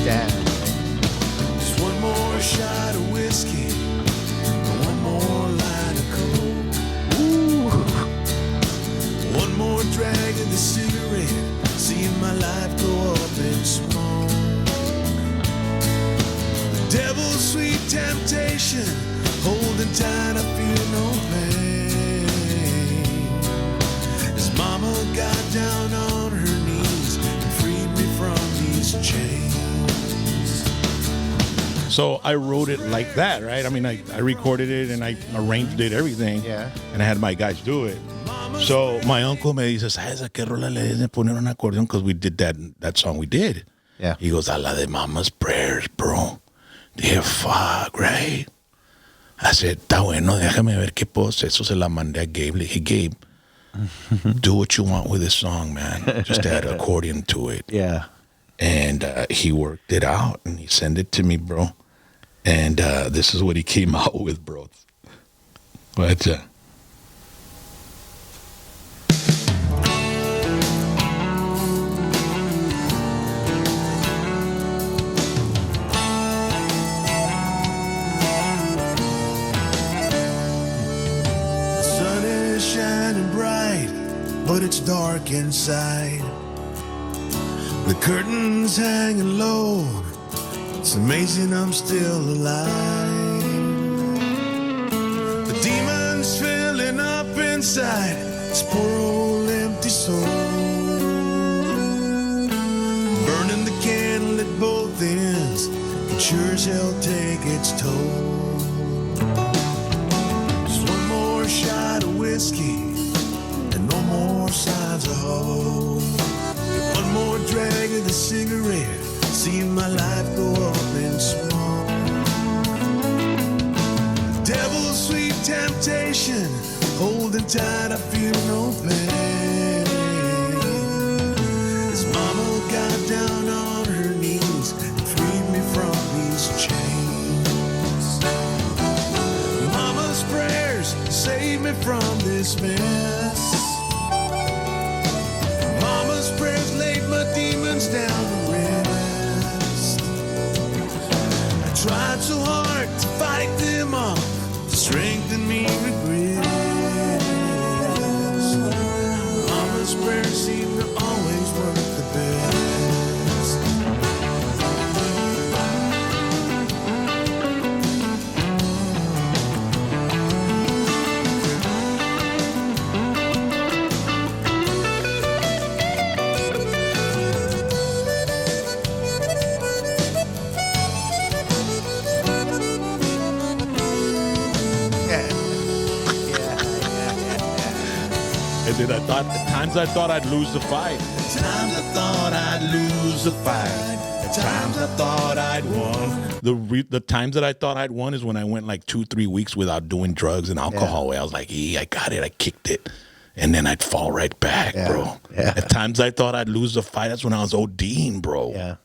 Damn. Just one more shot of whiskey, one more line of coke. Ooh. One more drag of the cigarette, seeing my life go up in smoke. The devil's sweet temptation, holding tight, I feel no pain. As mama got down on her knees and freed me from these chains. So I wrote it like that, right? I mean, I recorded it and I arranged it, everything. Yeah. And I had my guys do it. So my uncle me dice, ¿sabes a qué rola le debes de poner un acordeón? Because we did that song we did. Yeah. He goes, a la de Mama's Prayers, bro. Dije, fuck, right? I said, está bueno, déjame ver qué puedo hacer. Eso se la mandé a Gabe. Le dije, Gabe, do what you want with this song, man. Just add accordion to it. Yeah. And he worked it out and he sent it to me, bro. And this is what he came out with, bro. But The sun is shining bright, but it's dark inside. The curtains hanging low, it's amazing I'm still alive. The demons filling up inside this poor old empty soul, burning the candle at both ends, it sure as hell take its toll. Just one more shot of whiskey and no more signs of hope. One more drag of the cigarette, seeing my life go up in smoke. Devil's sweet temptation, holding tight, I feel no pain. As mama got down on her knees and freed me from these chains. Mama's prayers saved me from this mess. Mama's prayers laid my demons down to rest. I tried so hard to fight them off, to strengthen me regrets. Mama's prayers seem to always work the best. and then I thought, at times I thought I'd lose the fight. At times I thought I'd lose the fight. At times I thought I'd won. The times that I thought I'd won is when I went like 2-3 weeks without doing drugs and alcohol. I was like, I got it, I kicked it. And then I'd fall right back, bro. Yeah. At times I thought I'd lose the fight. That's when I was ODing, bro. Yeah.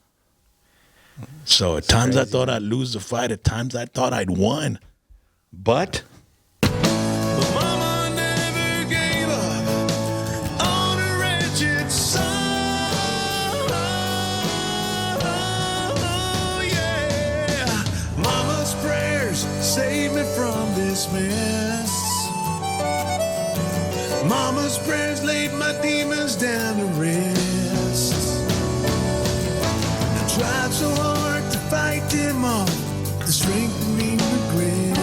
So at times I thought I'd lose the fight. At times I thought I'd won. But But mama never gave up on her wretched son. Oh, yeah. Mama's prayers saved me from this mess. Mama's prayers laid my demons down to rest. I tried so hard to fight them off, to strengthen me regrets.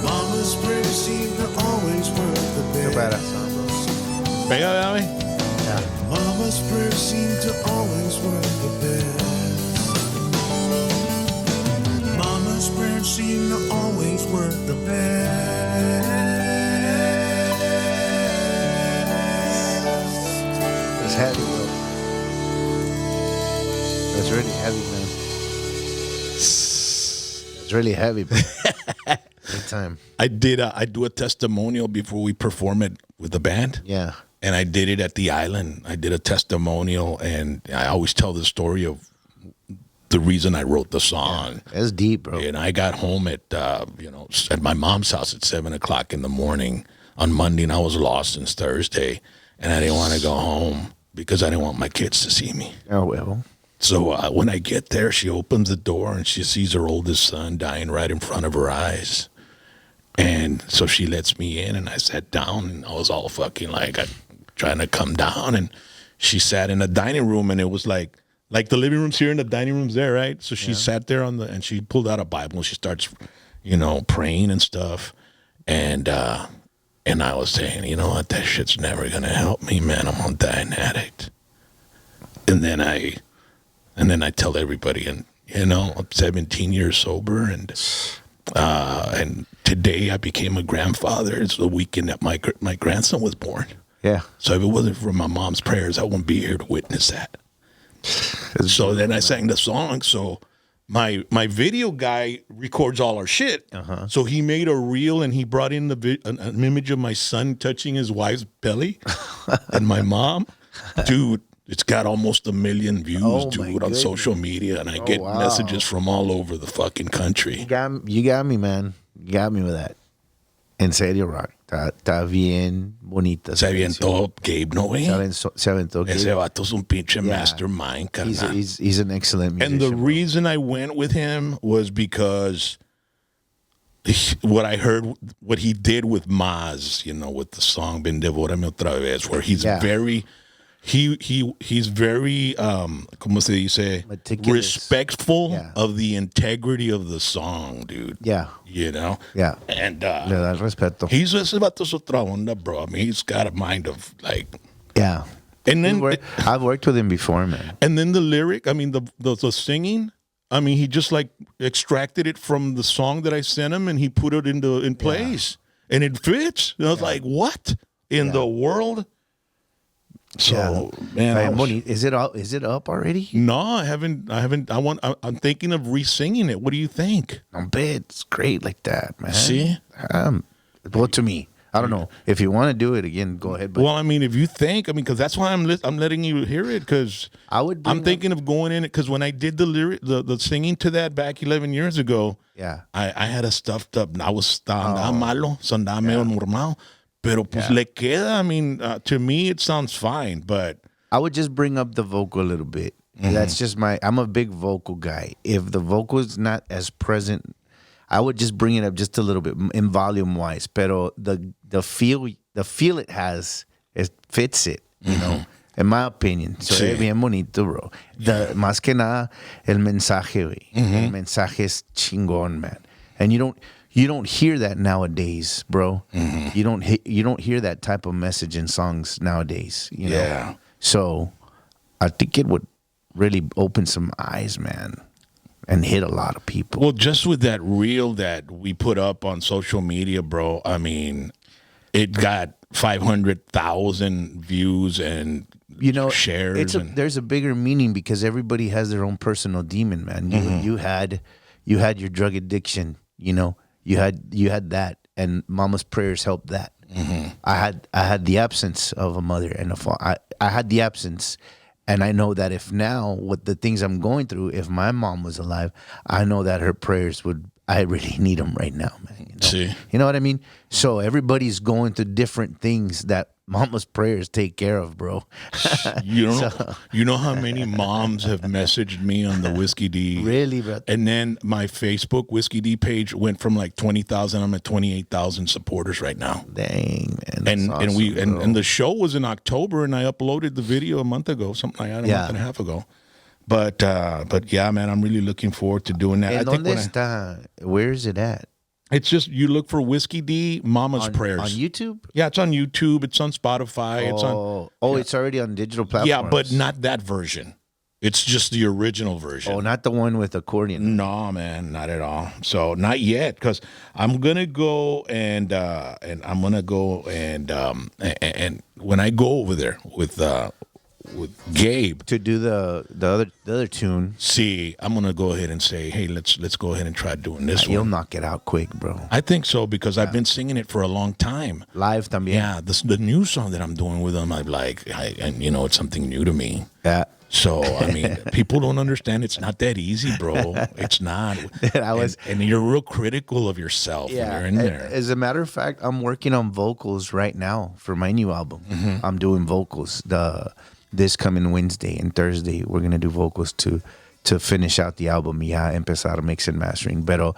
Mama's prayers seem to always work the best. Badass song, bro. pégale a mí. Yeah. Mama's prayers seem to always work the best. Mama's prayers seem to always work the best. It's heavy, bro. That's really heavy, man. It's really heavy, bro. Big time. I do a testimonial before we perform it with the band. Yeah. And I did it at the island. I did a testimonial, and I always tell the story of the reason I wrote the song. That's deep, bro. And I got home at at my mom's house at 7:00 in the morning on Monday, and I was lost since Thursday, and I didn't want to go home. because I didn't want my kids to see me. Oh, well. So when I get there, she opens the door and she sees her oldest son dying right in front of her eyes. And so she lets me in, and I sat down, and I was all fucking like trying to come down. And she sat in the dining room, and it was like the living room's here and the dining room's there, right? So she sat there and she pulled out a Bible and she starts, praying and stuff. And I was saying, you know what, that shit's never gonna help me, man. I'm gonna die an addict. And then I tell everybody, and I'm 17 years sober, and today I became a grandfather. It's the weekend that my grandson was born. Yeah. So if it wasn't for my mom's prayers, I wouldn't be here to witness that. So then I sang the song. So my video guy records all our shit. Uh-huh. So he made a reel, and he brought in an image of my son touching his wife's belly and my mom. Dude, it's got almost 1 million views, dude, on social media, and I get messages from all over the fucking country. You got me, man. You got me with that. En serio, Rock. Está bien bonita. Se aventó Gabe, ¿no, güey? Se aventó Gabe. Ese vato es un pinche mastermind, carnal. He's an excellent musician. And the reason I went with him was because what I heard, what he did with Maz, with the song "Ven Devórame Otra Vez," where he's very... He's very como se dice, meticulous, respectful of the integrity of the song, dude. Yeah. Yeah. And le da respeto. He's ese vato es otra onda, bro. I mean, he's got a mind of like. Yeah. And then I've worked with him before, man. And then the lyric, I mean, the singing. I mean, he just like extracted it from the song that I sent him, and he put it in place, and it fits. And I was like, what in the world? So man, is it up already? No, I haven't. I'm thinking of re-singing it. What do you think? I bet it's great like that, man. See, well, to me, I don't know if you want to do it again. Go ahead. But well, I mean, if you think, because that's why I'm letting you hear it, because I'm thinking of going in it, because when I did the singing to that back 11 years ago, I had a stuffed up. I was andaba malo, andaba medio normal. Pero pues le queda. I mean, to me, it sounds fine, but I would just bring up the vocal a little bit. That's just I'm a big vocal guy. If the vocal is not as present, I would just bring it up just a little bit in volume wise. Pero the feel it has, it fits it, know, in my opinion. So es bien bonito, bro. Más que nada, el mensaje, güey. El mensaje es chingón, man. And you don't hear that nowadays, bro. You don't hear that type of message in songs nowadays. You know? Yeah. So I think it would really open some eyes, man, and hit a lot of people. Well, just with that reel that we put up on social media, bro. I mean, it got 500,000 views and shares. There's a bigger meaning because everybody has their own personal demon, man. You had your drug addiction, You had that, and Mama's prayers helped that. I had the absence of a mother and a father. I had the absence, and I know that if now with the things I'm going through, if my mom was alive, I know that her prayers would. I really need them right now, man. You know what I mean? So everybody's going through different things that Mama's prayers take care of, bro. You know how many moms have messaged me on the Whiskey D? Really, bro? And then my Facebook Whiskey D page went from like 20,000. I'm at 28,000 supporters right now. Dang, man. And the show was in October, and I uploaded the video a month ago, something like that, a month and a half ago. But yeah, man, I'm really looking forward to doing that. Where is it at? It's just, you look for Whiskey D, Mama's Prayers. On YouTube? Yeah, it's on YouTube. It's on Spotify. It's already on digital platforms. Yeah, but not that version. It's just the original version. Oh, not the one with accordion. No, man, not at all. So not yet, because I'm gonna go and when I go over there with Gabe to do the other tune. See, I'm gonna go ahead and say, hey, let's go ahead and try doing this one. You'll knock it out quick, bro. I think so, because I've been singing it for a long time. Live también. Yeah, the new song that I'm doing with them, it's something new to me. Yeah. So, I mean, people don't understand. It's not that easy, bro. It's not. And you're real critical of yourself when you're in there. As a matter of fact, I'm working on vocals right now for my new album. I'm doing vocals. this coming Wednesday and Thursday, we're gonna do vocals to finish out the album. Yeah, empezar mix and mastering. Pero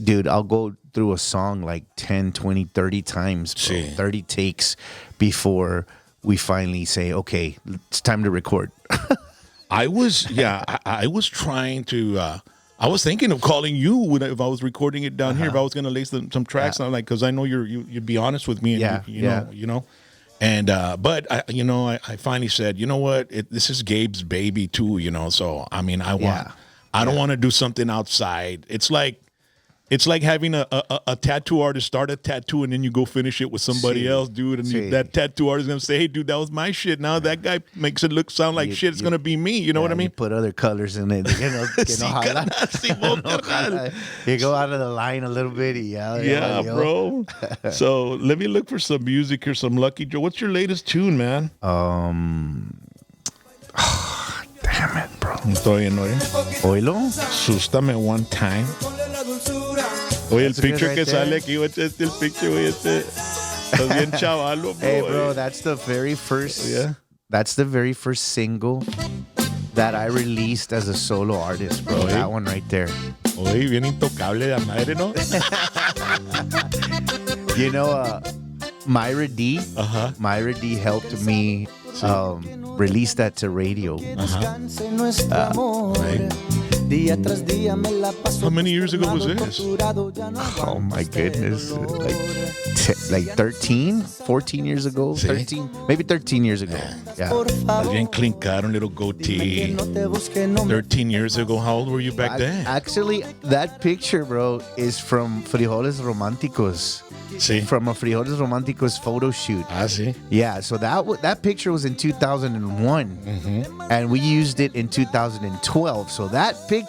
dude, I'll go through a song like 10, 20, 30 times, bro. Sí. 30 takes before we finally say, okay, it's time to record. I was trying to. I was thinking of calling you if I was recording it down here. If I was going to lay some tracks, and I'm like, because I know you'd be honest with me, and you know. And but I finally said, you know what, this is Gabe's baby too, you know. So I mean, I don't want to do something outside. It's like having a tattoo artist start a tattoo and then you go finish it with somebody else, dude. And that tattoo artist is going to say, hey, dude, that was my shit. Now that guy makes it sound like shit. It's going to be me. You know what I mean? You put other colors in it. You know, you go out of the line a little bit. Yeah, bro. So let me look for some music here, some Lucky Joe. What's your latest tune, man? Damn it, bro. Estoy en oye. Oilo? Sústame one time. Oye, el picture right que there. sale aquí, el picture, oye, estás bien chavalo, bro. Hey, bro, that's the very first. Yeah. That's the very first single that I released as a solo artist, bro. Oye. That one right there. Oye, bien intocable de la madre, ¿no? You know, Myra D. Uh-huh. Myra D helped me release that to radio. Right. How many years ago was this? Oh my goodness, like 13, 14 years ago, Sí. 13, maybe 13 years ago. Yeah. Estás bien clean cut, un little goatee. 13 years ago, how old were you back then? Actually, that picture, bro, is from Frijoles Románticos. Sí. From a Frijoles Románticos photo shoot. Ah, sí. Yeah, so that picture was in 2001, and we used it in 2012. So that picture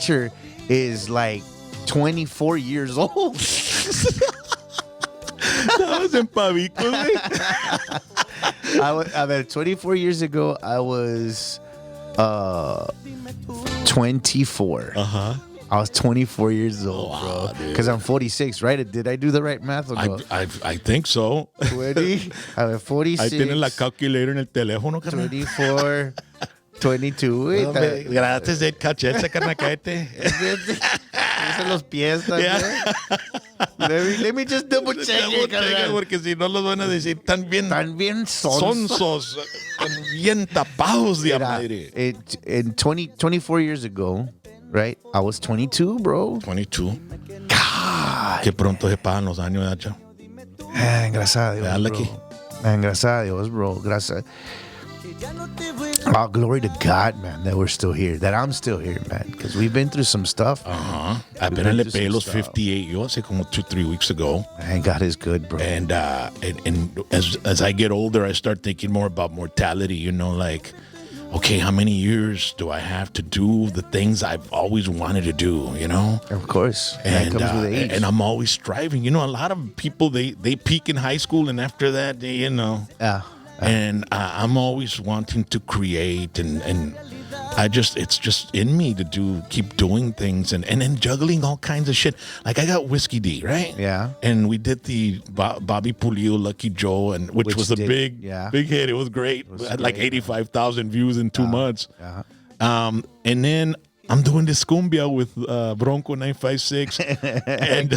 is like 24 years old. Estabas en Pavicos, güey. I mean, 24 years ago, I was 24. Uh-huh. I was 24 years old, bro. Because I'm 46, right? Did I do the right math or no? I think so. 20, I'm 46. Ahí tienes la calculator en el teléfono, carnal. 24, 22. Gracias de cachete, carnal, cállate. Usa los pies también. Let me just double check it, carnal. Porque si no los van a decir tan bien sonsos. tan bien tapados de madre. In 24 years ago, right? I was 22, bro. 22. God. Qué pronto se pasan los años, Hacha. Gracias a Dios, Dale bro. aquí. Gracias a Dios, bro. Gracias. Oh, glory to God, man, that we're still here. That I'm still here, man. Because we've been through some stuff. Uh-huh. Apenas le pegué los 58 yo hace como 2-3 weeks ago. Man, God is good, bro. And as I get older, I start thinking more about mortality, you know, like, okay, how many years do I have to do the things I've always wanted to do, you know? Of course. That comes with age. And I'm always striving. You know, a lot of people, they peak in high school, and after that, they, you know. Yeah. And I'm always wanting to create, and it's just in me to keep doing things, and then juggling all kinds of shit. Like I got Whiskey D, right? Yeah. And we did the Bobby Pulido, Lucky Joe, and which was a big hit. It was great. It had like 85,000 views in 2 months. And then I'm doing this cumbia with Bronco 956, and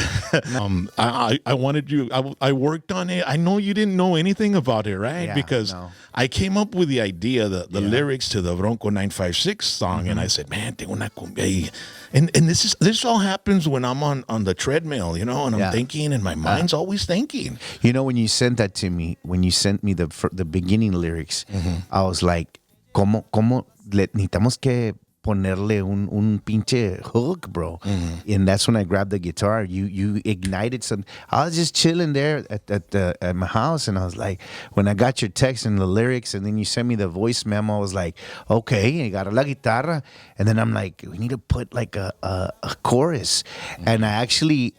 I wanted you. I worked on it. I know you didn't know anything about it, right? Yeah, because no. I came up with the idea, the lyrics to the Bronco 956 song, and I said, "Man, tengo una cumbia." And this all happens when I'm on the treadmill, you know, and I'm thinking, and my mind's always thinking. You know, when you sent that to me, when you sent me the beginning lyrics, I was like, ¿Cómo necesitamos que ponerle un pinche hook, bro? And that's when I grabbed the guitar. You ignited some. I was just chilling there at my house, and I was like, when I got your text and the lyrics, and then you sent me the voice memo, I was like, okay, I got la guitarra, and then I'm like, we need to put like a chorus, and I actually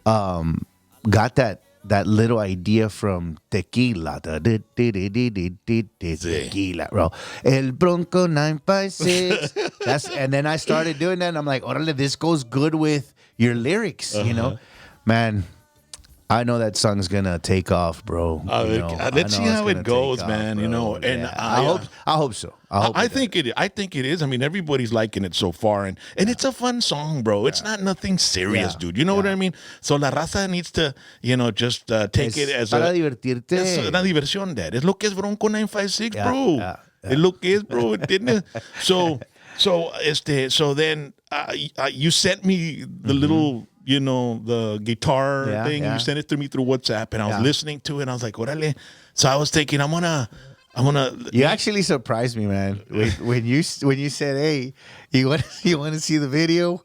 got that little idea from Tequila. Tequila, bro. El Bronco 956. And then I started doing that, and I'm like, orale, this goes good with your lyrics, you know? Man, I know that song's gonna take off, bro. Let's see how it goes, man. You know, and I hope so. I think it. I think it is. I mean, everybody's liking it so far, and it's a fun song, bro. It's not nothing serious, dude. You know what I mean? So la raza needs to, just take it as para divertirte. Es una diversión, Dad. Es lo que es Bronco 956, bro. Es lo que es, bro. ¿Entiendes? So then you sent me the little, the guitar thing. You sent it to me through WhatsApp, and I was listening to it. And I was like, "Órale." So I was thinking, I'm gonna. You actually surprised me, man. When you said, "Hey, you want to see the video?"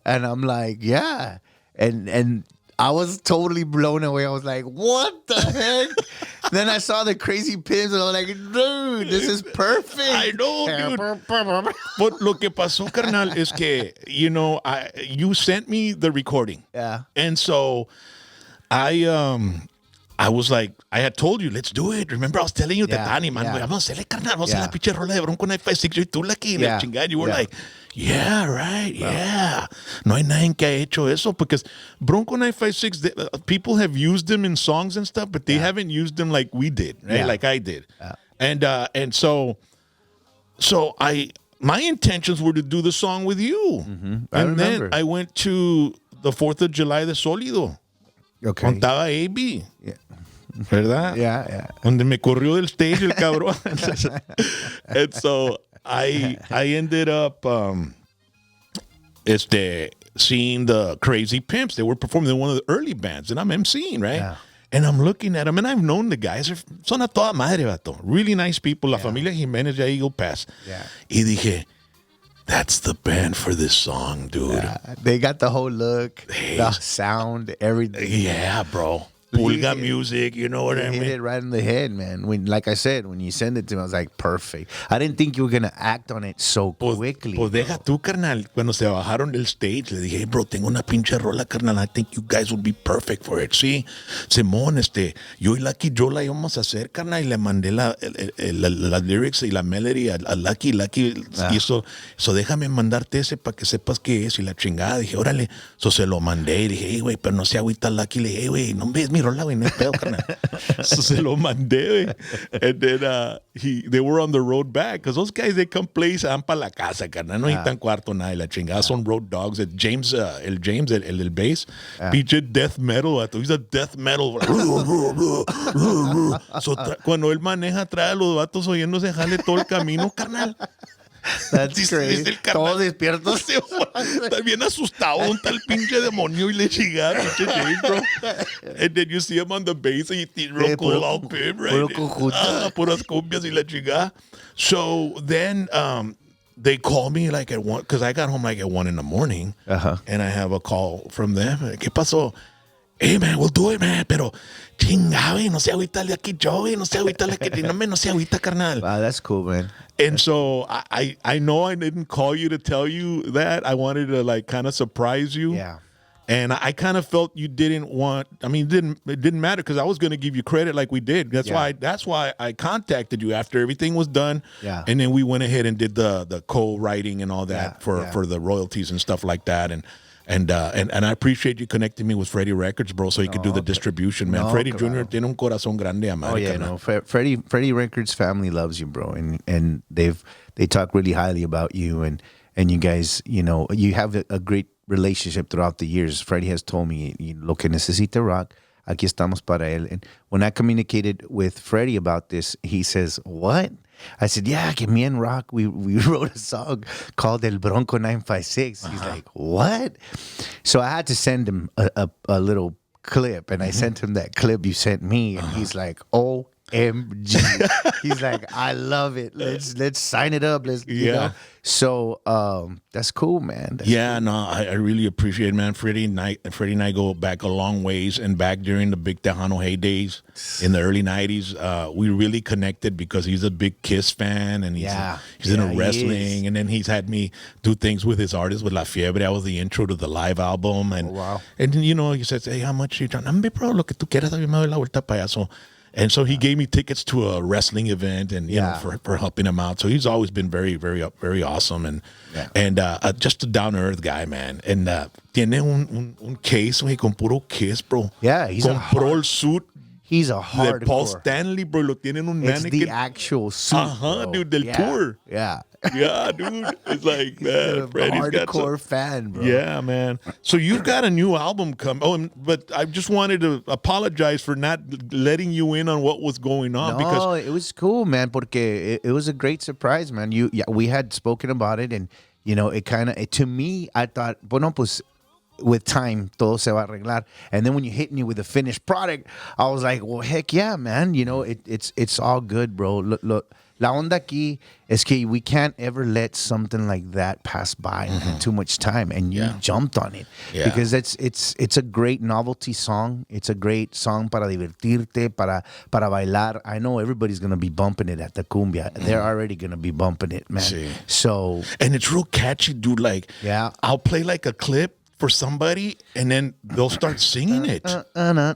And I'm like, "Yeah," and I was totally blown away. I was like, "What the heck?" Then I saw the crazy pins, and I was like, "Dude, this is perfect." I know, dude. But lo que pasó, carnal, es que you sent me the recording, and so I was like, I had told you, let's do it. Remember, I was telling you that, Dani, man, vamos a hacerle, carnal, vamos a hacer la pinche rola de Bronco 956. Yo y tú, Lucky, la chingada. You were like, yeah, right, yeah. No hay nadie que ha hecho eso, because Bronco 956, people have used them in songs and stuff, but they haven't used them like we did, right? Like I did. And so my intentions were to do the song with you. And then I went to the 4th of July de Sólido. Okay. Contaba AB. ¿Verdad? Yeah. Donde me corrió del stage el cabrón. And so I ended up seeing the Crazy Pimps. They were performing in one of the early bands, and I'm emceeing, right? Yeah. And I'm looking at them, and I've known the guys. Son a toda madre, vato. Really nice people. La familia Jiménez ya Eagle Pass. Yeah. Y dije, that's the band for this song, dude. Yeah, they got the whole look, the sound, everything. Yeah, bro. Pulga music, you know what I mean? Hit it right in the head, man. Like I said, when you send it to me, I was like, perfect. I didn't think you were going to act on it so quickly. Pues deja tú, carnal. Cuando se bajaron del stage, le dije, hey, bro, tengo una pinche rola, carnal. I think you guys would be perfect for it. Sí, Simón, yo y Lucky Joe la íbamos a hacer, carnal, y le mandé las lyrics y la melody a Lucky. Y eso déjame mandarte ese para que sepas qué es. Y la chingada, dije, órale. So se lo mandé y dije, hey, güey, pero no se agüita Lucky. Le dije, hey, güey, no ves mi rola, güey, no hay pedo, carnal. So se lo mandé, güey. And then they were on the road back, because those guys, they come play, se van para la casa, carnal. No necesitan cuarto, nada. Y la chingada son road dogs. El James, el bass, pinche death metal, vato. He's a death metal. So cuando él maneja, trae a los vatos oyéndose jale todo el camino, carnal. That's crazy. Todos despiertos. Está bien asustado, un tal pinche demonio y le chingada, pinche James, bro. And then you see him on the bass y real cool out pimp, right? Puras cumbias y la chingada. So then they call me like at 1, because I got home like at 1 in the morning, and I have a call from them. ¿Qué pasó? Hey, man, we'll do it, man, pero chingada, güey, no se agüita de aquí yo, güey, no se agüita no se agüita, carnal. Wow, that's cool, man. And so I know I didn't call you to tell you that. I wanted to like kind of surprise you. Yeah. And I kind of felt you didn't want. I mean, it didn't matter, because I was going to give you credit like we did. That's why I contacted you after everything was done. Yeah. And then we went ahead and did the co-writing and all that for the royalties and stuff like that. And I appreciate you connecting me with Freddie Records, bro, so you could do the distribution, man. Freddie Jr. tiene un corazón grande, America. Oh yeah, no. Freddie Records family loves you, bro, and they talk really highly about you, and you guys, you have a great relationship throughout the years. Freddie has told me, lo que necesita rock, aquí estamos para él. And when I communicated with Freddie about this, he says, "What?" I said, yeah, que me and Rock, we wrote a song called El Bronco 956. He's like, what? So I had to send him a little clip, and I sent him that clip you sent me, and he's like, OMG. He's like, I love it. Let's sign it up. You know? So that's cool, man. No, I really appreciate it, man. Freddie and I go back a long ways, and back during the Big Tejano heydays in the early 90s, we really connected because he's a big Kiss fan, and he's into wrestling, and then he's had me do things with his artist, with La Fiebre. I was the intro to the live album, and and he says, hey, how much you trying? Bro, lo que tú quieras, me doy la vuelta para allá. So And so he gave me tickets to a wrestling event, and you know, for helping him out. So he's always been very, very, very awesome, and just a down to earth guy, man. And tiene un case, güey, con puro kiss, bro. Yeah, compró el suit. He's a De hardcore. Paul Stanley, bro. Lo tiene en un It's mannequin. the actual suit, bro. Dude, del tour. Yeah. Yeah, dude. It's like, man, He's a Freddie's got hardcore fan, bro. Yeah, man. So you've got a new album coming. Oh, but I just wanted to apologize for not letting you in on what was going on. No, Because it was cool, man. Porque it was a great surprise, man. We had spoken about it, and you know, it kind of to me, I thought, bueno, pues, with time, todo se va a arreglar. And then when you hit me with the finished product, I was like, well, heck yeah, man. You know, it's all good, bro. Look, la onda aquí es que we can't ever let something like that pass by too much time. And you jumped on it because it's a great novelty song. It's a great song para divertirte, para bailar. I know everybody's gonna be bumping it at the cumbia. They're already gonna be bumping it, man. Sí. So, and it's real catchy, dude. Like, I'll play like a clip for somebody, and then they'll start singing it. Yeah.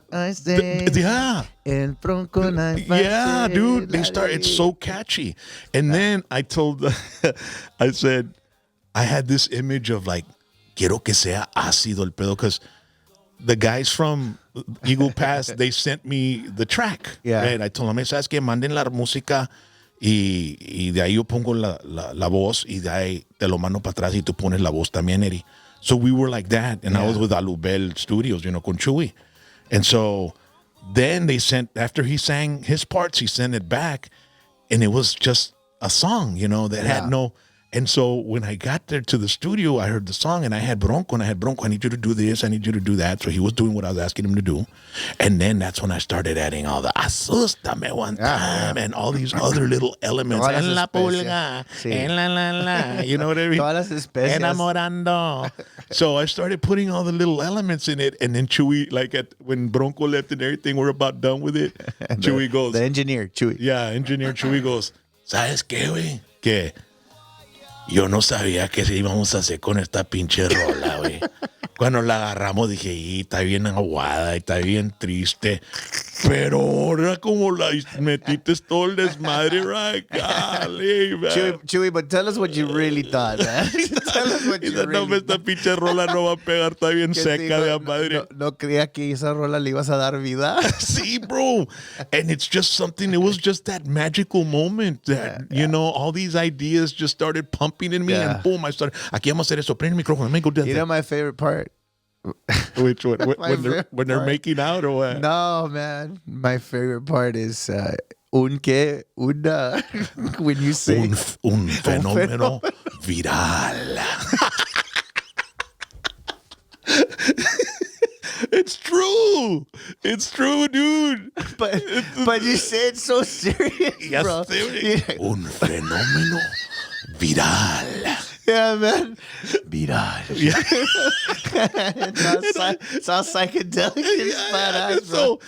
Yeah, dude. They start. It's so catchy. And then I told, I said, I had this image of like, quiero que sea ácido el pedo, because the guys from Eagle Pass, they sent me the track. Yeah. Right? I told them, ¿sabes qué? Manden la música y de ahí yo pongo la voz y de ahí te lo mando para atrás y tú pones la voz también, Eddie. So we were like that, and I was with Alubel Studios, you know, con Chuy. And so then they sent, after he sang his parts, he sent it back, and it was just a song, you know, that had no. And so when I got there to the studio, I heard the song, and I had Bronco, I need you to do this, I need you to do that. So he was doing what I was asking him to do. And then that's when I started adding all the asústame one time and all these other little elements. En la pulga, en la. You know what I mean? Todas las especias. Enamorando. So I started putting all the little elements in it. And then Chuy, like when Bronco left and everything, we're about done with it. Chuy goes. The engineer, Chuy. Yeah, engineer Chuy goes, ¿sabes qué, güey? Que yo no sabía qué íbamos a hacer con esta pinche rola, güey. Cuando la agarramos dije, está bien aguada, está bien triste. Pero ahora como la metiste todo el desmadre, right? Golly, man. Chewy, but tell us what you really thought, man. Tell us what you really thought. Esta pinche rola no va a pegar, está bien seca de madre. No creía que esa rola le ibas a dar vida. Sí, bro. And it's just something, it was just that magical moment that, you know, all these ideas just started pumping in me, and boom, I started, aquí vamos a hacer eso, prende el micrófono, let me go down. You know my favorite part? Which one? When they're making out or what? No, man. My favorite part is un que, una. When you say un fenómeno viral. It's true. It's true, dude. But you say it so serious, bro. Un fenómeno viral. Yeah, man. Viral. Yeah. sounds psychedelic.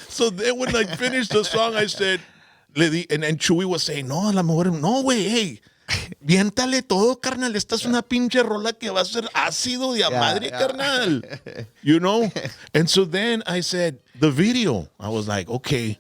So then when I finished the song, I said, and Chuy was saying, no, la mujer, no, güey, hey, viéntale todo, carnal. Esta es una pinche rola que va a ser ácido de a madre, carnal. You know? And so then I said, the video, I was like, okay,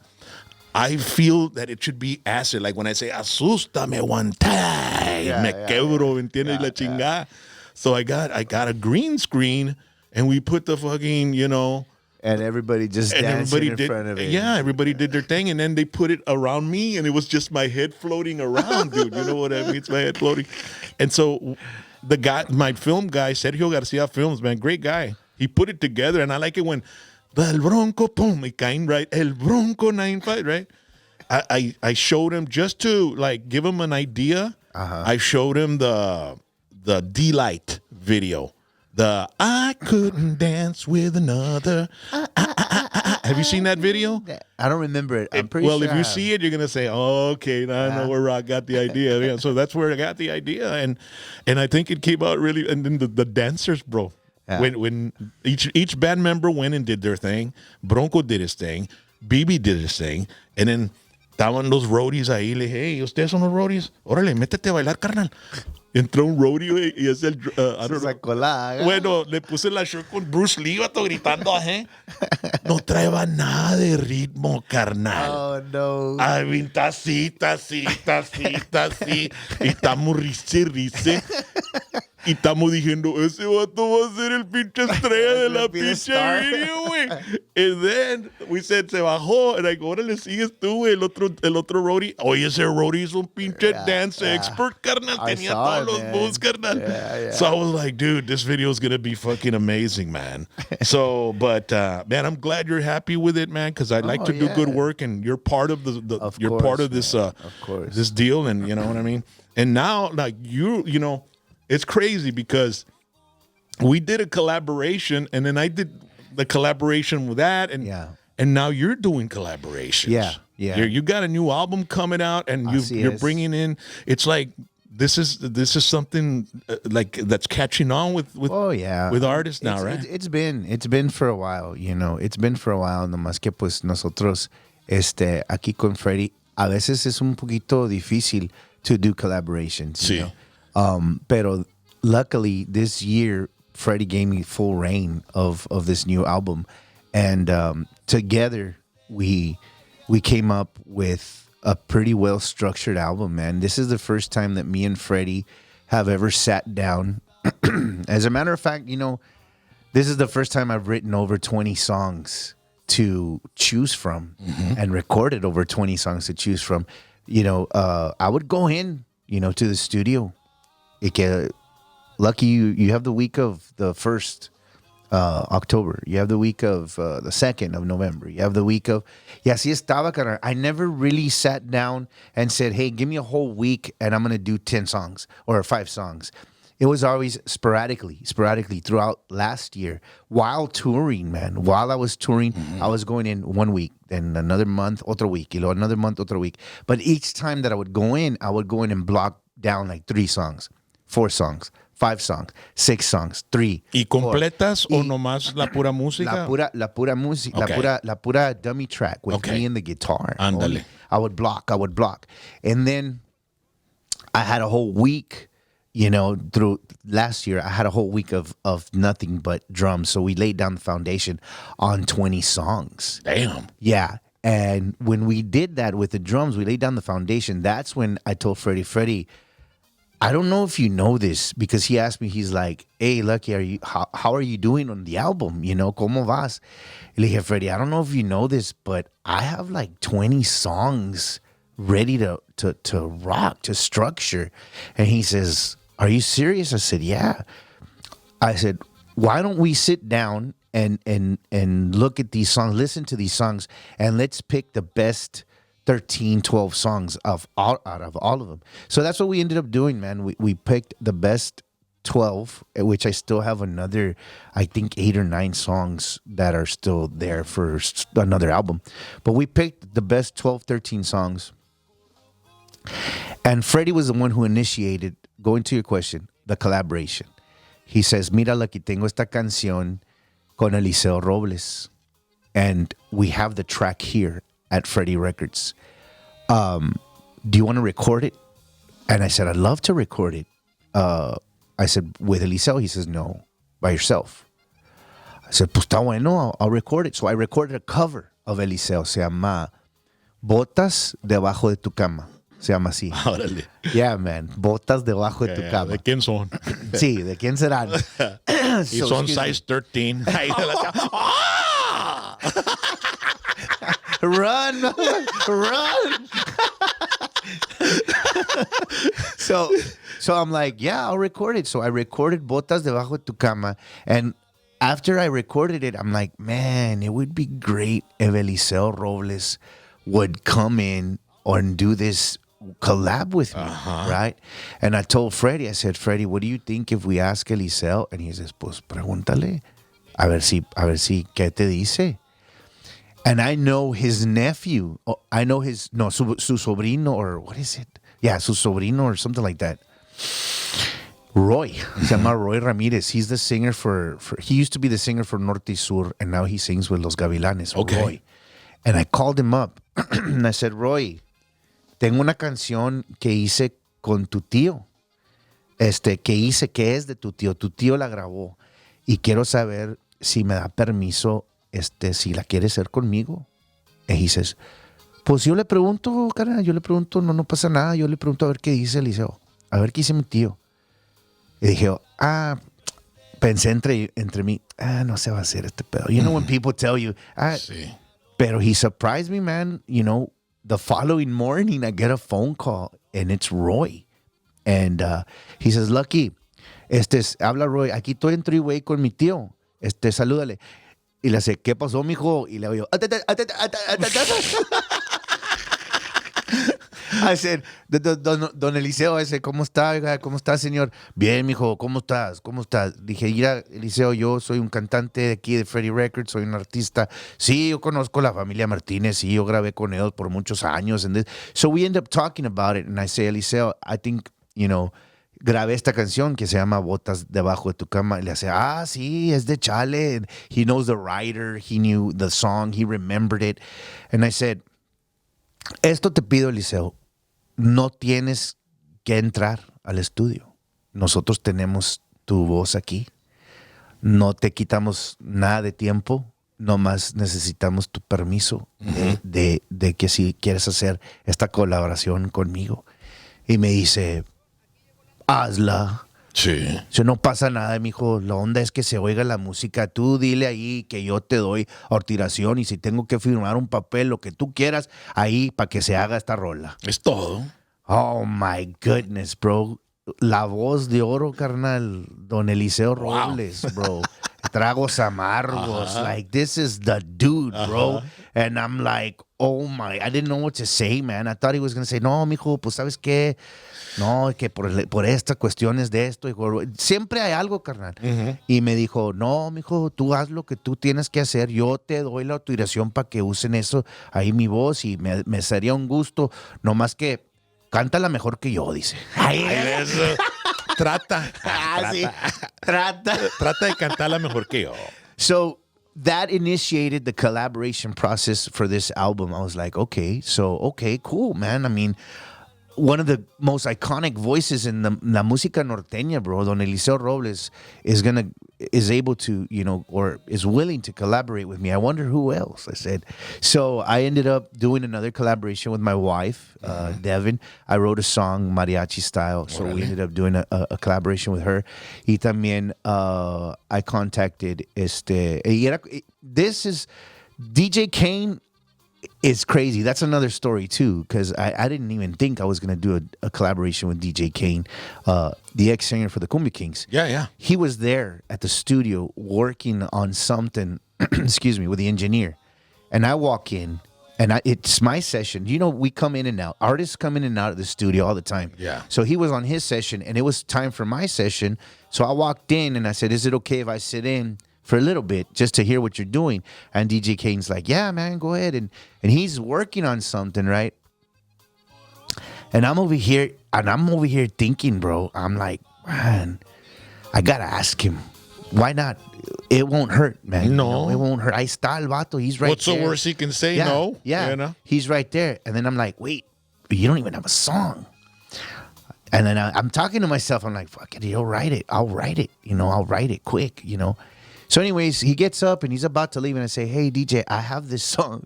I feel that it should be acid. Like when I say, asústame one time, me quebro, ¿entiendes? La chingada. So I got a green screen, and we put the fucking, you know. And everybody just dancing in front of it. Yeah, everybody did their thing, and then they put it around me, and it was just my head floating around, dude. You know what I mean? It's my head floating. And so the guy, my film guy, Sergio Garcia Films, man, great guy. He put it together, and I like it when El Bronco, boom, it kind, right? El Bronco 95, right? I showed him just to like give him an idea. I showed him the D-Light video. The I couldn't dance with another. Have you seen that video? I don't remember it. I'm pretty sure. Well, if you see it, you're gonna say, oh, "Okay, now I know where I got the idea." Yeah, so that's where I got the idea, and I think it came out really. And then the dancers, bro. Yeah. When each band member went and did their thing, Bronco did his thing, BB did his thing, and then estaban los roadies ahí. Le dije, hey, ¿ustedes son los roadies? Órale, métete a bailar, carnal. entró un roadie, güey, y es el, I don't know. Colada. Bueno, le puse la shirt con Bruce Lee, vato, gritando, no traeba nada de ritmo, carnal. Oh, no. I mean, está así. Y estamos rice. Y estamos diciendo, ese vato va a ser el pinche estrella de la pinche video, güey. And then we said, se bajó. And I go, órale, sigues tú, güey. El otro roadie. Oye, ese roadie es un pinche dance expert, carnal. Tenía todos los moves, carnal. Yeah. So I was like, dude, this video is going to be fucking amazing, man. So, but, man, I'm glad you're happy with it, man, because I like to do good work, and you're part of you're part of this, this deal, and you know what I mean? And now, like, you know, it's crazy because we did a collaboration, and then I did the collaboration with that, and now you're doing collaborations. Yeah. You got a new album coming out, and you're bringing in. It's like this is something like that's catching on with with artists now, right? It's been for a while, you know. It's been for a while. Nomás que pues nosotros aquí con Freddie a veces es un poquito difícil to do collaborations. You know? Pero luckily this year, Freddie gave me full reign of this new album, and together we came up with a pretty well structured album. Man, this is the first time that me and Freddie have ever sat down. As a matter of fact, you know, this is the first time I've written over 20 songs to choose from, and recorded over 20 songs to choose from. You know, I would go in, you know, to the studio. Lucky you have the week of the 1st October. You have the week of the 2nd of November. You have the week of... Y así estaba, cara. I never really sat down and said, hey, give me a whole week and I'm going to do 10 songs or 5 songs. It was always sporadically throughout last year while touring, man. While I was touring, I was going in 1 week, then another month, otro week, y luego another month, otro week. But each time that I would go in and block down like 3 songs. 4 songs, 5 songs, 6 songs, 3. ¿Y completas o nomás la pura música? La pura música, Okay. la pura dummy track with me and the guitar. Ándale. I would block. And then I had a whole week, you know, through last year, I had a whole week of nothing but drums. So we laid down the foundation on 20 songs. Damn. Yeah. And when we did that with the drums, we laid down the foundation. That's when I told Freddie, I don't know if you know this, because he asked me, he's like, hey, Lucky, how are you doing on the album? You know, ¿cómo vas? Le dije, Freddie, I don't know if you know this, but I have like 20 songs ready to rock, to structure. And he says, are you serious? I said, yeah. I said, why don't we sit down and look at these songs, listen to these songs, and let's pick the best 13, 12 songs out of all of them. So that's what we ended up doing, man. We picked the best 12, which I still have another, I think 8 or 9 songs that are still there for another album. But we picked the best 12, 13 songs. And Freddie was the one who initiated, going to your question, the collaboration. He says, mira, Lucky, tengo esta canción con Eliseo Robles. And we have the track here at Freddie Records. Do you want to record it? And I said, I'd love to record it. I said, with Eliseo? He says, no, by yourself. I said, pues está bueno, I'll record it. So I recorded a cover of Eliseo. Se llama Botas Debajo de tu Cama. Se llama así. Órale. Yeah, man. Botas debajo de tu cama. ¿De quién son? Sí, ¿de quién serán? Y son size 13. ¡Ah! Run. So I'm like, yeah, I'll record it. So I recorded Botas Debajo de tu Cama. And after I recorded it, I'm like, man, it would be great if Eliseo Robles would come in and do this collab with me, right? And I told Freddie, I said, Freddie, what do you think if we ask Eliseo? And he says, pues pregúntale, a ver si ¿qué te dice? And I know his nephew, I know his, no, su sobrino, or what is it? Yeah, su sobrino or something like that. Roy, se llama Roy Ramirez. He's the singer for he used to be the singer for Norte y Sur, and now he sings with Los Gavilanes, okay. Roy. And I called him up, and I said, Roy, tengo una canción que hice con tu tío. que hice, que es de tu tío la grabó y quiero saber si me da permiso, si la quiere hacer conmigo. Y dices, pues yo le pregunto, carnal, no pasa nada, yo le pregunto a ver qué dice Eliseo, a ver qué dice mi tío. Y dije, pensé entre mí, no se va a hacer este pedo. You know when people tell you, Sí. pero he surprised me, man. You know, the following morning I get a phone call and it's Roy. And he says, Lucky, habla Roy, aquí estoy en three-way con mi tío. Salúdale. Y le hace, ¿qué pasó, mijo? Y le digo, I said, don Eliseo, ¿cómo está? Oiga, ¿cómo está, señor? Bien, mijo, ¿cómo estás? ¿Cómo estás? Dije, mira, Eliseo, yo soy un cantante de aquí de Freddie Records, soy un artista. Sí, yo conozco a la familia Martínez, sí, yo grabé con ellos por muchos años. So we end up talking about it, and I say, Eliseo, I think, grabé esta canción que se llama Botas debajo de tu cama. Y le hace, sí, es de Chale. And he knows the writer, he knew the song, he remembered it. And I said, esto te pido, Eliseo, no tienes que entrar al estudio. Nosotros tenemos tu voz aquí. No te quitamos nada de tiempo. Nomás necesitamos tu permiso de que si quieres hacer esta colaboración conmigo. Y me dice, hazla. Sí. Si no pasa nada, mijo. La onda es que se oiga la música. Tú dile ahí que yo te doy autorización y si tengo que firmar un papel, lo que tú quieras, ahí para que se haga esta rola. Es todo. Oh, my goodness, bro. La voz de oro, carnal. Don Eliseo Robles, bro. Tragos amargos. Like, this is the dude, bro. And I'm like, oh, my. I didn't know what to say, man. I thought he was going to say, no, mijo, pues, ¿sabes qué? No, que por estas cuestiones de esto. Siempre hay algo, carnal. Y me dijo, no, mijo, tú haz lo que tú tienes que hacer. Yo te doy la autorización para que usen eso ahí mi voz y me sería un gusto. No más que cántala mejor que yo, dice. Ay, eso. Trata. Trata de cantarla mejor que yo. So that initiated the collaboration process for this album. I was like, okay, cool, man. I mean, one of the most iconic voices in la música norteña, bro, Don Eliseo Robles is able to, or is willing to collaborate with me. I wonder who else, I said. So I ended up doing another collaboration with my wife, Devin. I wrote a song mariachi style, so we ended up doing a collaboration with her. Y también I contacted this is DJ Kane. It's crazy. That's another story too, because I didn't even think I was going to do a collaboration with DJ Kane, the ex-singer for the Cumbia Kings. Yeah. He was there at the studio working on something, excuse me, with the engineer. And I walk in, and it's my session. We come in and out. Artists come in and out of the studio all the time. Yeah. So he was on his session, and it was time for my session. So I walked in, and I said, is it okay if I sit in for a little bit just to hear what you're doing? And DJ Kane's like, yeah, man, go ahead. And he's working on something, right? And I'm over here thinking, bro, I'm like, man, I gotta ask him. Why not? It won't hurt, man. No. It won't hurt. Ahí está el vato. He's right What's there. the worst he can say? Yeah, No. Yeah. He's right there. And then I'm like, wait, you don't even have a song. And then I'm talking to myself. I'm like, fuck it, he'll write it. I'll write it. I'll write it quick, So anyways, he gets up and he's about to leave. And I say, hey, DJ, I have this song.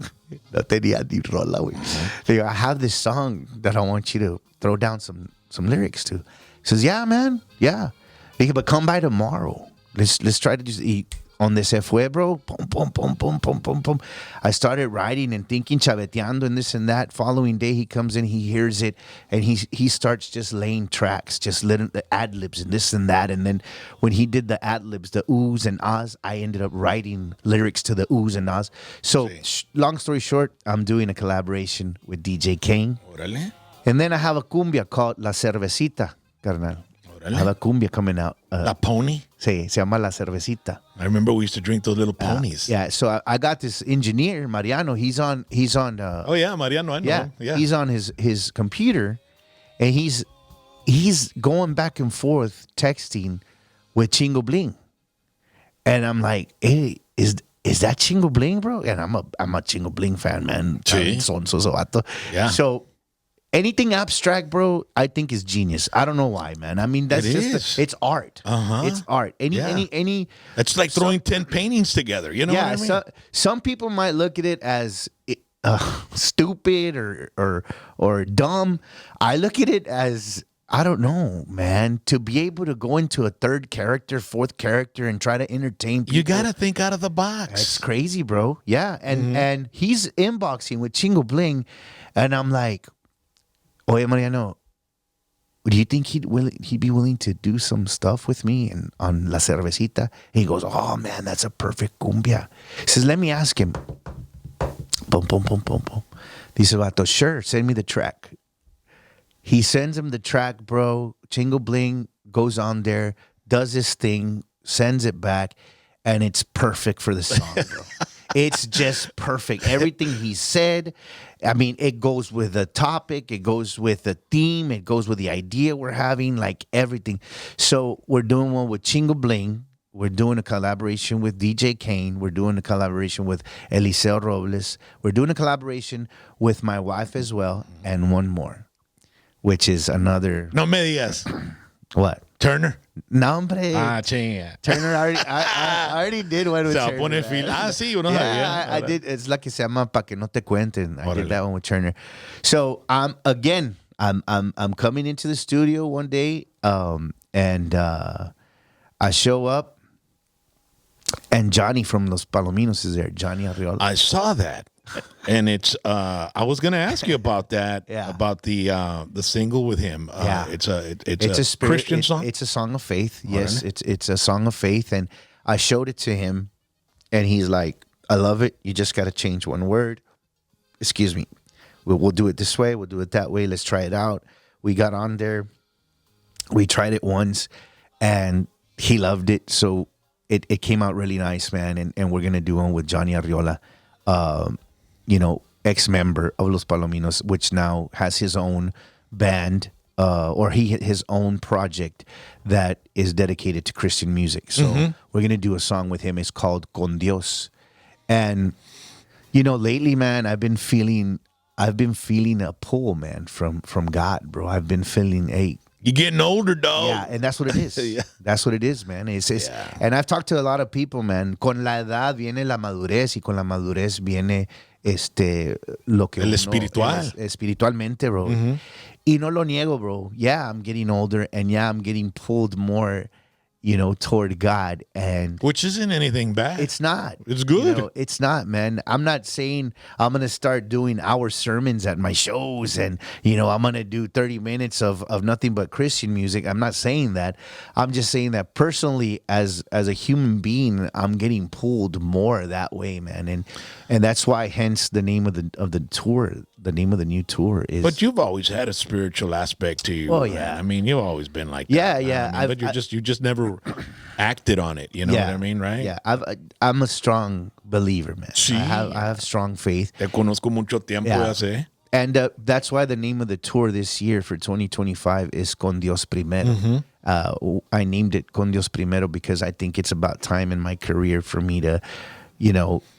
No tenía ni rola, güey. I have this song that I want you to throw down some lyrics to. He says, yeah, man. Yeah. Dije, but come by tomorrow. Let's try to just eat. Donde se fue, bro. Pum, pum, pum, pum, pum, pum, pum. I started writing and thinking, chaveteando and this and that. Following day, he comes in, he hears it, and he starts just laying tracks, just letting the ad-libs and this and that. And then when he did the ad-libs, the oohs and ahs, I ended up writing lyrics to the oohs and ahs. So, long story short, I'm doing a collaboration with DJ Kane. Órale. And then I have a cumbia called La Cervecita, carnal. I have a cumbia coming out. La Pony? Sí, se llama La Cervecita. I remember we used to drink those little ponies. Yeah, so I got this engineer, Mariano. He's on. Oh yeah, Mariano. I know. Yeah. He's on his computer, and he's going back and forth texting with Chingo Bling, and I'm like, hey, is that Chingo Bling, bro? And I'm a Chingo Bling fan, man. Sí. So vato. Yeah. So anything abstract, bro, I think is genius. I don't know why, man. I mean, that's it's art. It's art. Any. It's like throwing 10 paintings together. You know what I mean? So, some people might look at it as stupid or dumb. I look at it as, I don't know, man. To be able to go into a third character, fourth character, and try to entertain people, You got to think out of the box. That's crazy, bro. Yeah, and he's inboxing with Chingo Bling, and I'm like, Oye, Mariano, do you think he'd be willing to do some stuff with me and on La Cervecita? And he goes, oh man, that's a perfect cumbia. He says, let me ask him. Boom, boom, boom, boom, boom. Dice vato, sure, send me the track. He sends him the track, bro. Chingo Bling goes on there, does his thing, sends it back, and it's perfect for the song, bro. It's just perfect. Everything he said, I mean, it goes with the topic, it goes with the theme, it goes with the idea we're having, like everything. So we're doing one with Chingo Bling. We're doing a collaboration with DJ Kane. We're doing a collaboration with Eliseo Robles. We're doing a collaboration with my wife as well, and one more, which is another. No me digas. What? Turner. No, hombre. Chinga. Turner, I already did one with Se va a Turner. poner fil. Sí, uno Yeah, sabía. I did. It's like que se llama Pa que no te cuenten. I Órale. did that one with Turner. So again, I'm coming into the studio one day, and I show up, and Johnny from Los Palominos is there. Johnny Arriola. I saw that. And it's I was going to ask you about that, Yeah. about the single with him. Yeah. It's a spirit, Christian song. It's a song of faith. Yes, really? it's a song of faith, and I showed it to him, and he's like, "I love it. You just got to change one word. Excuse me. We'll do it this way. We'll do it that way. Let's try it out." We got on there. We tried it once, and he loved it. So it came out really nice, man. And we're gonna do one with Johnny Arriola, ex-member of Los Palominos, which now has his own band, or his own project that is dedicated to Christian music. So we're gonna do a song with him. It's called Con Dios. And lately, man, I've been feeling a pull, man, from God, bro. I've been feeling, hey, You're getting older, dog. yeah, and that's what it is. Yeah. That's what it is, man. And I've talked to a lot of people, man. Con la edad viene la madurez, y con la madurez viene lo que El uno espiritual. es espiritualmente, bro. Y no lo niego, bro. Yeah, I'm getting older, and yeah, I'm getting pulled more, toward God, and Which isn't anything bad. it's not. It's good. It's not, man. I'm not saying I'm going to start doing hour sermons at my shows and, I'm going to do 30 minutes of nothing but Christian music. I'm not saying that. I'm just saying that personally, as a human being, I'm getting pulled more that way, man. And that's why, hence the name of the tour, the name of the new tour is. But you've always had a spiritual aspect to you. Oh, man. yeah. I mean, you've always been like Yeah, that. yeah. I mean, but you just never acted on it. You know what I mean, right? Yeah, I'm a strong believer, man. Sí. I have strong faith. Te conozco mucho tiempo Yeah. ya sé. And that's why the name of the tour this year for 2025 is Con Dios Primero. I named it Con Dios Primero because I think it's about time in my career for me to,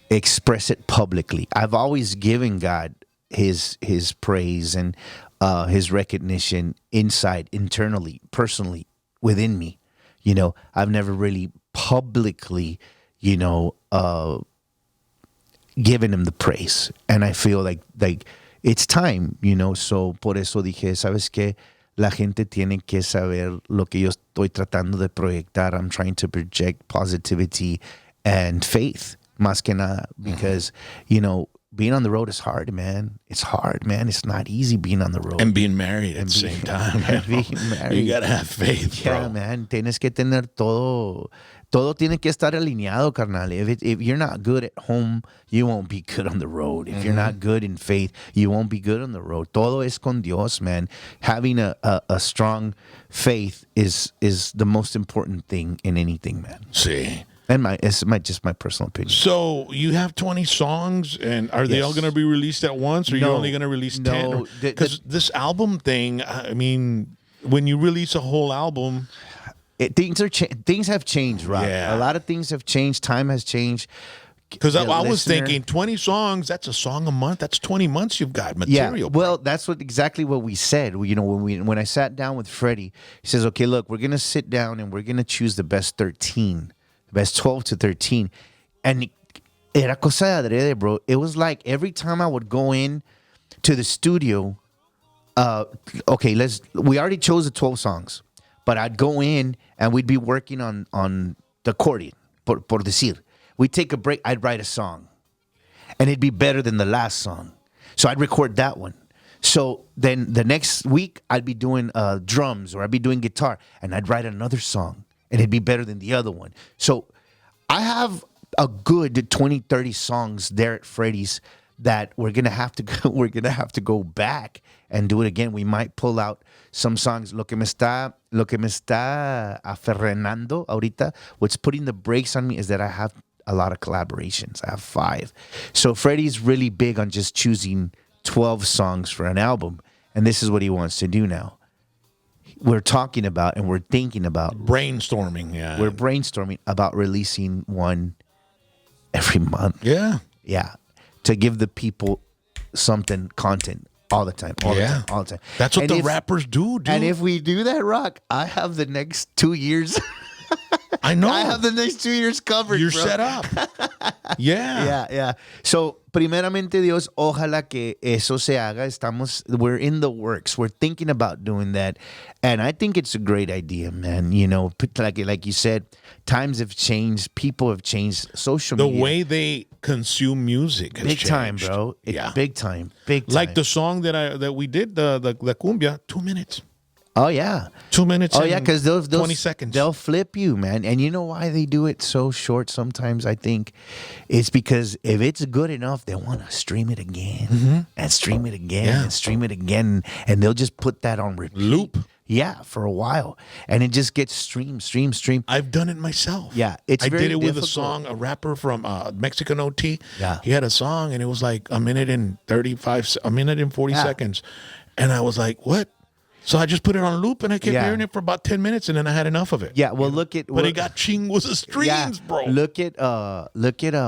express it publicly. I've always given God his praise and his recognition internally, personally, within me. I've never really publicly, given him the praise. And I feel like it's time, so por eso dije, ¿sabes qué? La gente tiene que saber lo que yo estoy tratando de proyectar. I'm trying to project positivity and faith, más que nada, because, being on the road is hard, man. It's hard, man. It's not easy being on the road. And being married at the same time. and being married. You gotta have faith, Yeah, bro. man. Tienes que tener todo tiene que estar alineado, carnal. If you're not good at home, you won't be good on the road. If you're not good in faith, you won't be good on the road. Todo es con Dios, man. Having a strong faith is the most important thing in anything, man. See. And it's just my personal opinion. So you have 20 songs, and are they Yes. all going to be released at once, or you're No. only going to release No. 10? Because this album thing, I mean, when you release a whole album, Things have changed, Rob. Yeah. A lot of things have changed. Time has changed. Because I the was listener- thinking 20 songs, that's a song a month. That's 20 months you've got Yeah, material. well, that's exactly what we said. You know, when I sat down with Freddie, he says, "Okay, look, we're gonna sit down and we're gonna choose the best 13, the best 12 to 13," and era cosa de adrede, bro. It was like every time I would go in to the studio, okay, we already chose the 12 songs, but I'd go in and we'd be working on the accordion, por decir. We'd take a break, I'd write a song, and it'd be better than the last song. So I'd record that one. So then the next week, I'd be doing drums or I'd be doing guitar, and I'd write another song, and it'd be better than the other one. So I have a good 20, 30 songs there at Freddie's that we're gonna have to go back and do it again. We might pull out some songs. Lo que me está aferrenando ahorita, what's putting the brakes on me is that I have a lot of collaborations. I have 5. So Freddie's really big on just choosing 12 songs for an album, and this is what he wants to do now. We're talking about and we're thinking about Brainstorming, yeah. we're brainstorming about releasing one every month. Yeah. Yeah. To give the people content all the time. All the time. That's what And the rappers do, dude. And if we do that, Rock, I have the next 2 years. I know. I have the next 2 years covered. You're bro. set up. Yeah. Yeah. So, primeramente Dios, ojalá que eso se haga. We're in the works. We're thinking about doing that. And I think it's a great idea, man. You know, like you said, times have changed. People have changed. Social The media. way they consume music has Big time, changed. bro. Yeah. Big time. Big time. Like the song that we did, the cumbia, 2 minutes. Oh, yeah. 2 minutes. Oh, yeah, because those 20 seconds. They'll flip you, man. And you know why they do it so short sometimes, I think? It's because if it's good enough, they want to stream it again and stream it again and stream it again. And they'll just put that on repeat. Loop. Yeah, for a while. And it just gets streamed. I've done it myself. Yeah, it's I very did it with a difficult. song, a rapper from Mexican OT. Yeah. He had a song, and it was like a minute and 40 Yeah. seconds. And I was like, what? So I just put it on loop, and I kept Yeah. hearing it for about 10 minutes, and then I had enough of it. Yeah, well, look at... But it got chingos of streams, bro. Look at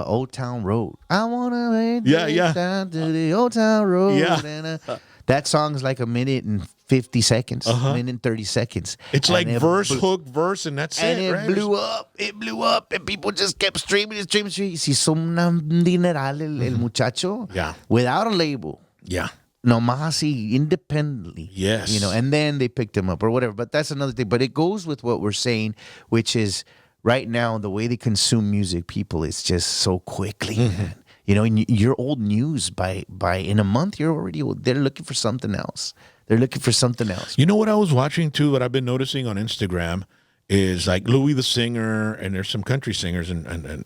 Old Town Road. I wanna make Yeah. down to the Old Town Road. Yeah. And, that song's like a minute and 50 seconds, a minute and 30 seconds. It's And like it verse, blew- hook, verse, and that's and it, it right? blew up. It blew up, and people just kept streaming. Si son un dineral el muchacho, Yeah. without a label. Yeah. Nomás así, independently. Yes. You know, and then they picked him up or whatever. But that's another thing. But it goes with what we're saying, which is right now, the way they consume music, people, it's just so quickly, man. You know, and you're old news by in a month, they're looking for something else. They're looking for something else. You know what I was watching too, what I've been noticing on Instagram is like Louis the singer, and there's some country singers and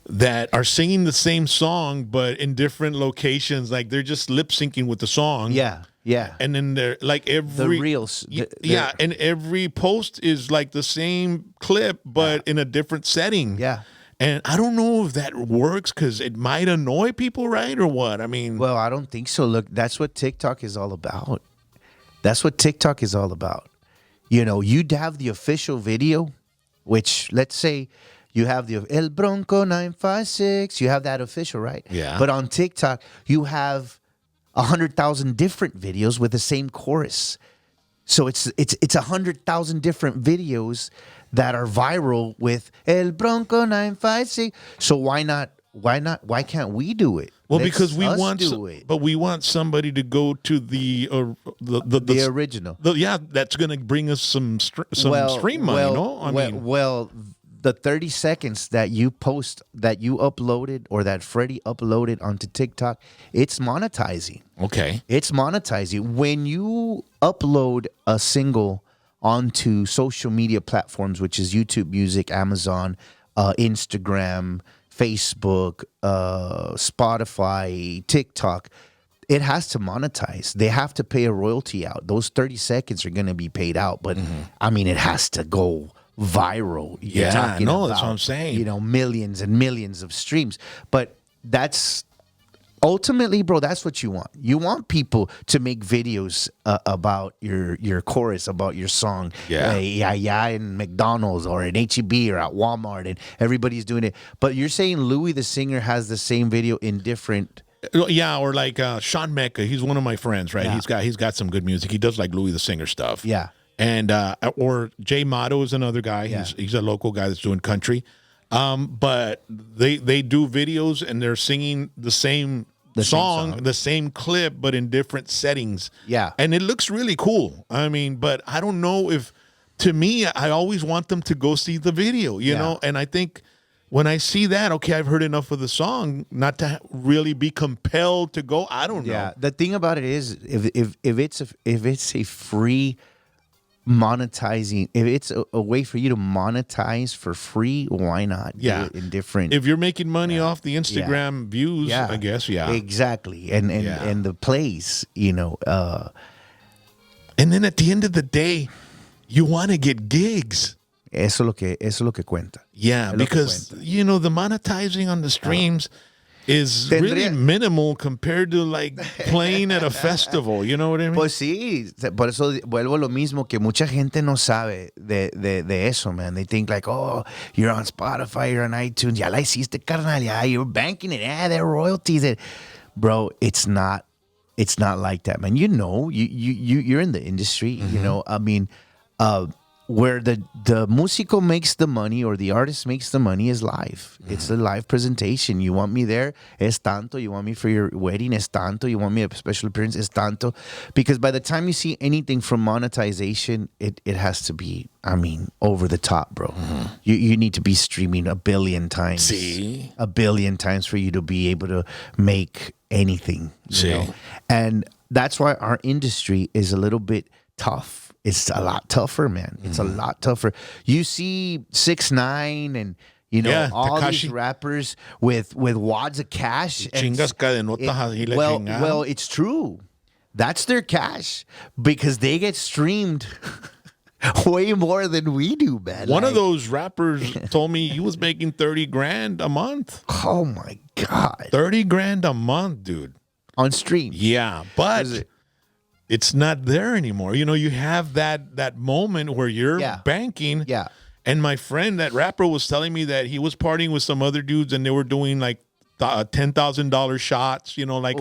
that are singing the same song but in different locations. Like they're just lip syncing with the song. Yeah. And then they're like every reels. Yeah, and every post is like the same clip but in a different setting. Yeah. And I don't know if that works because it might annoy people, right? Or what? I mean, Well, I don't think so. Look, that's what TikTok is all about. You know, you'd have the official video, which let's say you have the El Bronco 956. You have that official, right? Yeah. But on TikTok, you have 100,000 different videos with the same chorus. So it's 100,000 different videos that are viral with El Bronco 956. So why not? Why can't we do it? well, Let's because we us want, do it. but we want somebody to go to the Original. that's going to bring us some stream money. No, I mean, the 30 seconds that you post, that you uploaded, or that Freddie uploaded onto TikTok, it's monetizing. okay, It's monetizing. When you upload a single onto social media platforms, which is YouTube Music, Amazon, Instagram, Facebook, Spotify, TikTok, it has to monetize. They have to pay a royalty out. Those 30 seconds are going to be paid out. But, I mean, it has to go viral. You're Yeah, talking no, that's about, what I'm saying. You know, millions and millions of streams. But that's ultimately, bro, that's what you want. You want people to make videos about your chorus, about your song. Yeah. Yeah, in McDonald's or in HEB or at Walmart, and everybody's doing it. But you're saying Louis the singer has the same video in different. Yeah, or like Sean Mecca. He's one of my friends, right? Yeah. He's got some good music. He does like Louis the Singer stuff. Yeah. And or Jay Motto is another guy. Yeah. He's a local guy that's doing country. But they do videos and they're singing the same song, the same clip, but in different settings. Yeah. And it looks really cool. I mean, but I don't know if, to me, I always want them to go see the video, you know? And I think when I see that, okay, I've heard enough of the song not to really be compelled to go. I don't know. Yeah. The thing about it is, if it's a free monetizing, if it's a way for you to monetize for free, why not? Yeah. Do it in different. If you're making money off the Instagram views, I guess, Exactly. And the plays, you know. And then at the end of the day, you want to get gigs. Eso es lo que cuenta. Yeah, because, you know, the monetizing on the streams is really minimal compared to like playing at a festival. You know what I mean? Pues sí, por eso vuelvo a lo mismo, que mucha gente no sabe de eso, man. They think like, oh, you're on Spotify, you're on iTunes, ya la hiciste, carnal, ya, you're banking it, they're royalties. Bro, it's not like that, man. You know, you're in the industry, you know. I mean, where the músico makes the money or the artist makes the money is live. It's a live presentation. You want me there, es tanto. You want me for your wedding, es tanto. You want me a special appearance, es tanto. Because by the time you see anything from monetization, it has to be, I mean, over the top, bro. You need to be streaming 1 billion times. Sí. 1 billion times for you to be able to make anything. You know? And that's why our industry is a little bit tough. It's a lot tougher, man. It's a lot tougher. You see 6ix9ine and, you know, all Tekashi. These rappers with wads of cash. Well, it's true. That's their cash because they get streamed way more than we do, man. One of those rappers told me he was making 30 grand a month. Oh my God. 30 grand a month, dude. On stream. Yeah, but it's not there anymore. You know, you have that moment where you're banking. Yeah. And my friend, that rapper, was telling me that he was partying with some other dudes and they were doing like $10,000 shots, you know, like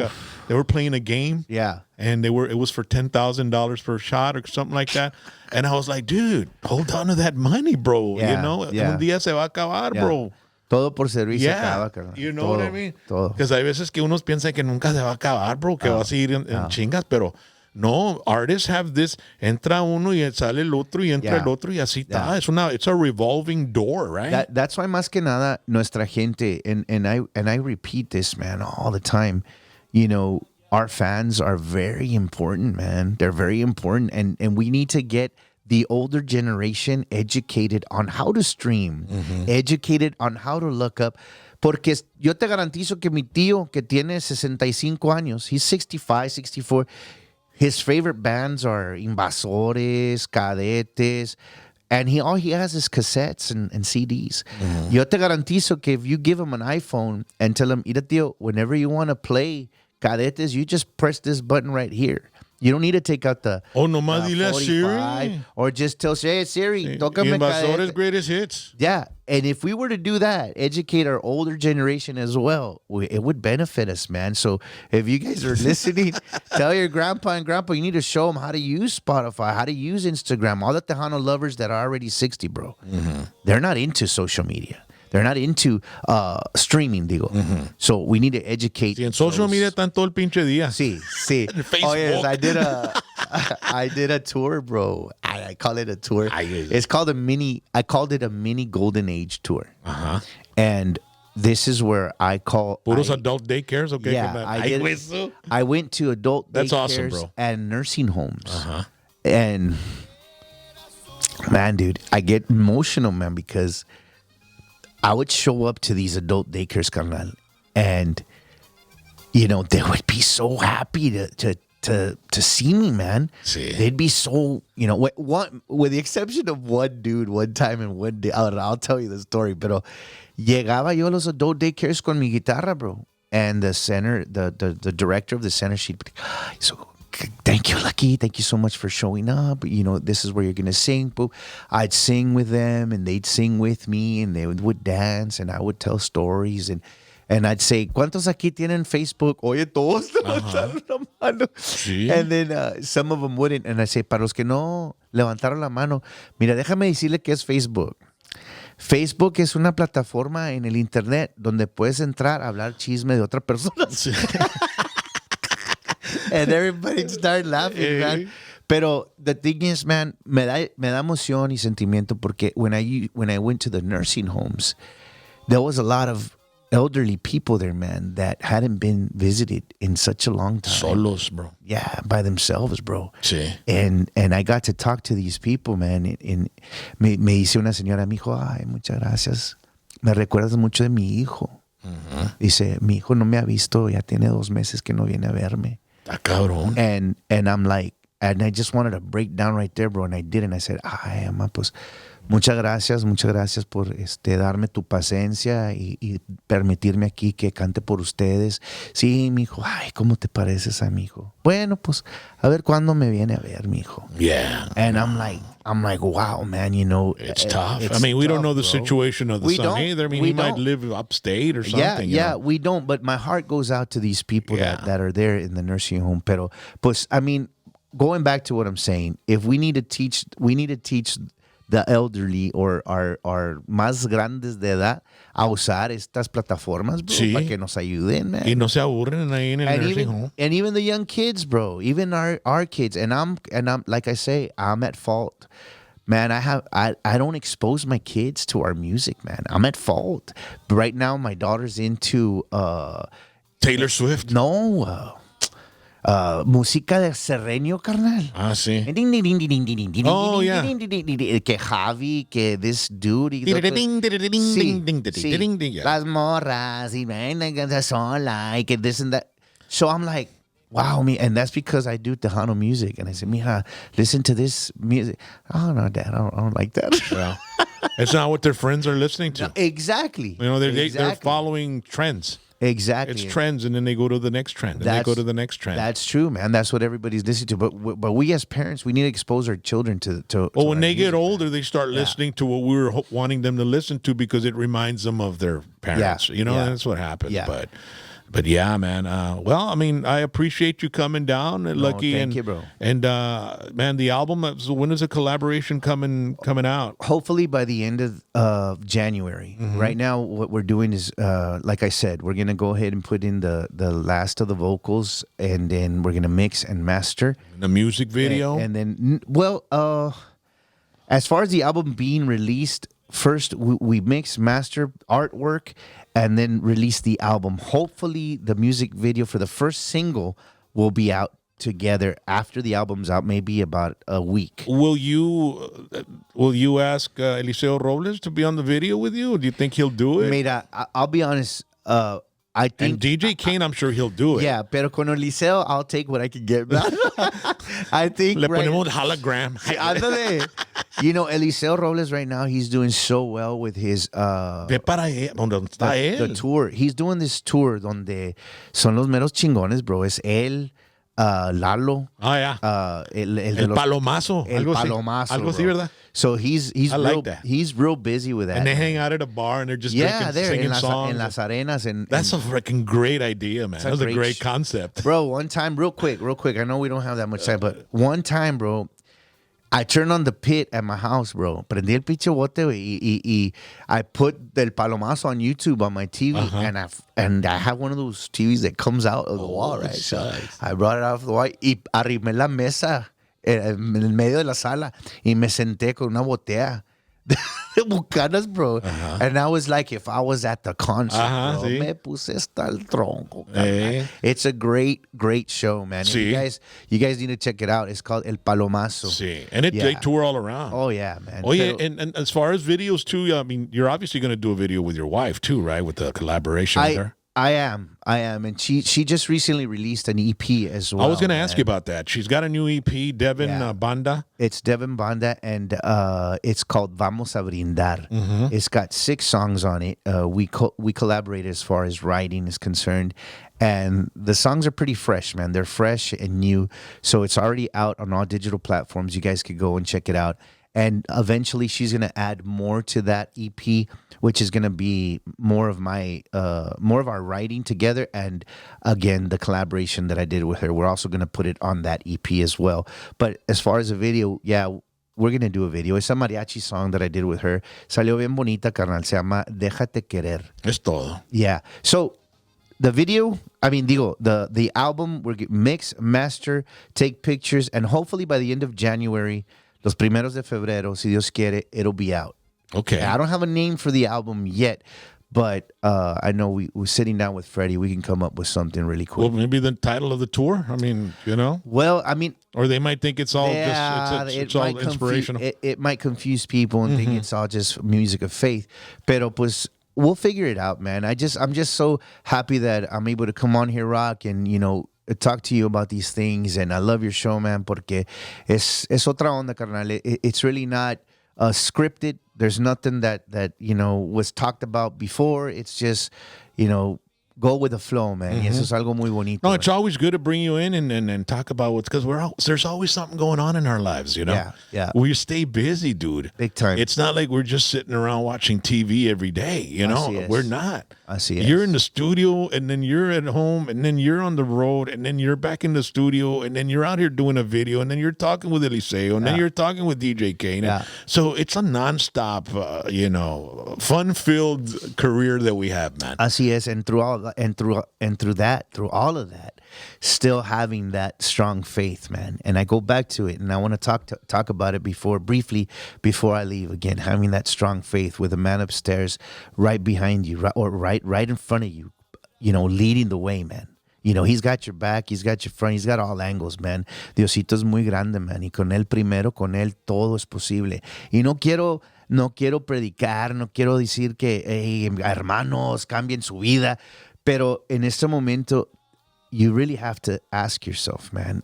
they were playing a game. Yeah. And it was for $10,000 per shot or something like that. And I was like, dude, hold on to that money, bro. Yeah. You know, Yeah. un día se va a acabar, bro. Todo por servicio acaba, carnal. You know todo, what I mean? Todo. Because hay veces que unos piensan que nunca se va a acabar, bro, que vas a ir en chingas, pero no, artists have this, entra uno y sale el otro y entra el otro y así está. It's a revolving door, right? That's why más que nada nuestra gente, and I repeat this, man, all the time, you know, our fans are very important, man. They're very important, and we need to get the older generation educated on how to stream, educated on how to look up. Porque yo te garantizo que mi tío, que tiene 65 años, he's 65, 64, his favorite bands are Invasores, Cadetes, and all he has is cassettes and CDs. Yo te garantizo que if you give him an iPhone and tell him, mira tío, whenever you want to play Cadetes, you just press this button right here. You don't need to take out the nomás dile a Siri. Or just tell, hey, Siri, tócame Invasores greatest hits. Yeah, and if we were to do that, educate our older generation as well, it would benefit us, man. So if you guys are listening, tell your grandpa and grandpa, you need to show them how to use Spotify, how to use Instagram. All the Tejano lovers that are already 60, bro, they're not into social media. They're not into streaming, digo. So we need to educate. Sí, en social media están todo el pinche día. Sí, sí. Oh, yes, I did a tour, bro. I call it a tour. It's called I called it a mini golden age tour. And this is where I call Puros adult daycares, okay? Yeah, I went to adult That's daycares awesome, bro. and nursing homes. And man, dude, I get emotional, man, because I would show up to these adult daycares, carnal, and you know they would be so happy to see me, man. Sí. They'd be so, you know, with the exception of one dude, one time and one day. I'll tell you the story, pero llegaba yo a los adult daycares con mi guitarra, bro, and the center, the director of the center, she'd be like, so thank you, Lucky. Thank you so much for showing up. You know, this is where you're gonna sing. I'd sing with them, and they'd sing with me, and they would dance, and I would tell stories, and I'd say, ¿Cuántos aquí tienen Facebook? Oye, todos levantaron la mano. Sí. And then some of them wouldn't. And I'd say, para los que no levantaron la mano, mira, déjame decirle que es Facebook. Facebook es una plataforma en el internet donde puedes entrar a hablar chisme de otra persona. Sí. And everybody started laughing, man. Pero the thing is, man, me da emoción y sentimiento porque when I went to the nursing homes, there was a lot of elderly people there, man, that hadn't been visited in such a long time. Solos, bro. Yeah, by themselves, bro. Sí. And I got to talk to these people, man. Me dice una señora, mi hijo, ay, muchas gracias. Me recuerdas mucho de mi hijo. Dice, mi hijo no me ha visto, ya tiene 2 meses que no viene a verme. Está cabrón. And I'm like, and I just wanted to break down right there, bro. And I did, and I said, ay, ama, pues, muchas gracias por darme tu paciencia y permitirme aquí que cante por ustedes. Sí, mijo, ay, ¿cómo te pareces a mi hijo? Bueno, pues, a ver cuándo me viene a ver, mijo. Yeah. And I'm like, wow, man, you know. It's tough. I mean, we don't know the situation of the son either. I mean, he might live upstate or something. Yeah, we don't. But my heart goes out to these people that are there in the nursing home. Pero, pues, I mean, going back to what I'm saying, if we need to teach the elderly or our más grandes de edad a usar estas plataformas, bro, sí, para que nos ayuden, man. Y no se aburren ahí en el nursing home. And even the young kids, bro, even our kids. And I'm like I say, I'm at fault. Man, I don't expose my kids to our music, man. I'm at fault. But right now, my daughter's into Taylor Swift. No, música de serreño, carnal. Ah, sí. Oh, yeah. Que Javi, que this dude. Las morras, y ven sola, y que this and that. So I'm like, wow, me, and that's because I do Tejano music. And I said, mija, listen to this music. Oh, no, Dad, I don't like that. Well, it's not what their friends are listening to. No, exactly. You know, they're following trends. Exactly. It's trends, and then they go to the next trend, and they go to the next trend. That's true, man. That's what everybody's listening to. But we as parents, we need to expose our children to well, when they get older, they start listening to what we were wanting them to listen to because it reminds them of their parents. You know, that's what happens. Yeah. But yeah, man. Well, I mean, I appreciate you coming down, Lucky. Thank you, bro. And man, the album. So when is the collaboration coming out? Hopefully by the end of January. Mm-hmm. Right now, what we're doing is, like I said, we're gonna go ahead and put in the last of the vocals, and then we're gonna mix and master the music video. And then, well, as far as the album being released, first we mix, master, artwork, and then release the album. Hopefully, the music video for the first single will be out together after the album's out, maybe about a week. Will you ask Eliseo Robles to be on the video with you? Do you think he'll do it? Mira, I'll be honest. I think, and DJ Kane, I'm sure he'll do it. Yeah, pero con Eliseo, I'll take what I can get. I think Le ponemos hologram. Ándale. You know, Eliseo Robles right now, he's doing so well with his Ve para él, donde está él. The tour. He's doing this tour donde son los meros chingones, bro. Es él, Lalo. Ah, yeah. El Palomazo. El Palomazo. Algo así, ¿verdad? So he's like that. He's real busy with that. And they hang out at a bar and they're just drinking, singing songs. En las arenas. That's a freaking great idea, man. That's a great concept. Bro, one time, real quick. I know we don't have that much time, but one time, bro, I turned on the pit at my house, bro. Prendí el pinche bote, y I put Del Palomazo on YouTube on my TV, and I have one of those TVs that comes out of the wall, right? Nice. So I brought it off the wall y arrimé la mesa en el medio de la sala y me senté con una botella de bucanas, bro. And I was like, if I was at the concert, bro, sí. me puse hasta el tronco. It's a great show, man. Sí. You guys need to check it out. It's called El Palomazo. Sí. And they tour all around. Oh, yeah, man. Oh, yeah. And as far as videos, too, I mean, you're obviously going to do a video with your wife, too, right? With the collaboration with her. I am, and she just recently released an EP as well. I was going to ask you about that. She's got a new EP, Devin Banda. It's Devin Banda, and it's called Vamos a Brindar. It's got 6 songs on it. We collaborated as far as writing is concerned, and the songs are pretty fresh, man. They're fresh and new, so it's already out on all digital platforms. You guys could go and check it out. And eventually, she's gonna add more to that EP, which is gonna be more of our writing together, and again the collaboration that I did with her. We're also gonna put it on that EP as well. But as far as a video, we're gonna do a video. It's a mariachi song that I did with her. Salió bien bonita, carnal. Se llama Déjate Querer. Es todo. Yeah. So the video, the album, we're gonna mix, master, take pictures, and hopefully by the end of January. Los primeros de febrero, si Dios quiere, it'll be out. Okay. I don't have a name for the album yet, but I know we're sitting down with Freddie. We can come up with something really cool. Well, maybe the title of the tour. I mean, Well, I mean, or they might think it's all it's all inspirational. It might confuse people and think it's all just music of faith. Pero pues we'll figure it out, man. I'm just so happy that I'm able to come on here, Rock, and talk to you about these things. And I love your show, man, porque es otra onda, carnal. It's really not scripted. There's nothing that was talked about before. It's just, go with the flow, man. Y eso es algo muy bonito. No, it's always good to bring you in and talk about what's, because there's always something going on in our lives, Yeah. We stay busy, dude. Big time. It's not like we're just sitting around watching TV every day, Así es. We're not. Así es. You're in the studio, and then you're at home, and then you're on the road, and then you're back in the studio, and then you're out here doing a video, and then you're talking with Eliseo, and then you're talking with DJ Kane. Yeah. So it's a nonstop, fun-filled career that we have, man. Así es, and through all of that, still having that strong faith, man. And I go back to it, and I want to talk about it briefly before I leave. Again, having that strong faith with a man upstairs right behind you, right in front of you, leading the way, man. He's got your back, he's got your front, he's got all angles, man. Diosito es muy grande, man. Y con él primero, con él todo es posible. Y no quiero predicar, no quiero decir que, hey, hermanos, cambien su vida. Pero en este momento, you really have to ask yourself, man,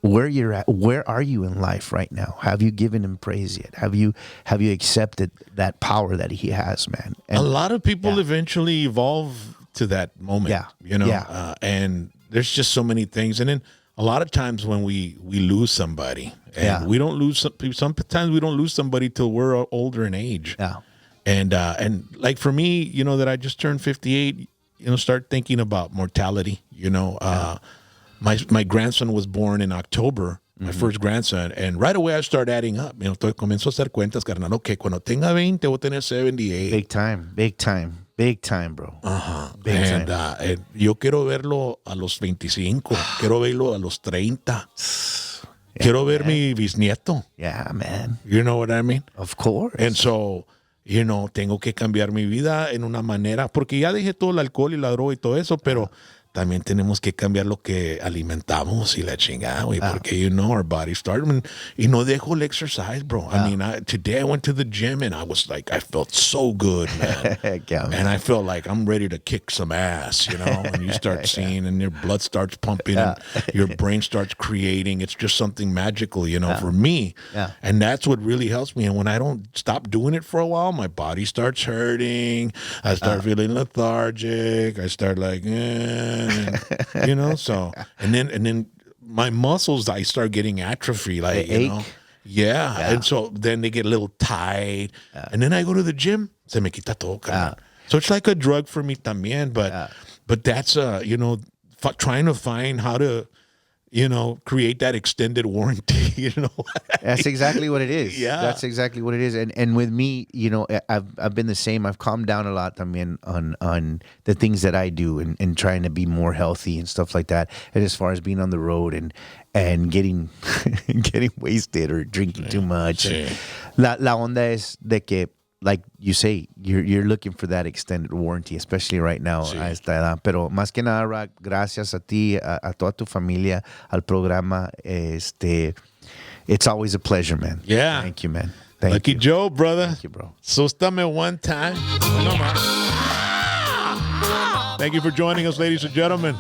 where you're at, where are you in life right now? Have you given him praise yet? Have you accepted that power that he has, man? And a lot of people eventually evolve to that moment, and there's just so many things. And then a lot of times when we lose somebody, and we don't lose sometimes we don't lose somebody till we're older in age. Yeah. And like for me, that I just turned 58, start thinking about mortality. My grandson was born in October, my first grandson, and right away I started adding up. Comienzo a hacer cuentas, carnal. Okay, cuando tenga 20, voy a tener 78. Big time, bro. Big time. And yo quiero verlo a los 25, quiero verlo a los 30. Quiero ver mi bisnieto. Yeah, man. You know what I mean? Of course. And so, tengo que cambiar mi vida en una manera, porque ya dejé todo el alcohol y la droga y todo eso, pero también tenemos que cambiar lo que alimentamos y la chingada, güey, porque our body start, y no dejo el exercise, bro. I mean, today I went to the gym and I was like, I felt so good, man. And I felt like I'm ready to kick some ass, when you start seeing and your blood starts pumping and your brain starts creating. It's just something magical, for me. Yeah. And that's what really helps me. And when I don't stop doing it for a while, my body starts hurting. I start feeling lethargic. I start like, so and then my muscles, I start getting atrophy, like and so then they get a little tight, and then I go to the gym, se me quita todo, so it's like a drug for me también, but that's trying to find how to create that extended warranty. That's exactly what it is. Yeah, that's exactly what it is. And with me, I've been the same. I've calmed down a lot también on the things that I do and trying to be more healthy and stuff like that. And as far as being on the road and getting getting wasted or drinking too much. Sí. La onda es de que, like you say, you're looking for that extended warranty, especially right now a esta edad. Pero más que nada, Rock, gracias a ti, a toda tu familia, al programa. It's always a pleasure, man. Yeah. Thank you, man. Lucky Joe, brother. Thank you, bro. Sóstame one time. No más. Thank you for joining us, ladies and gentlemen.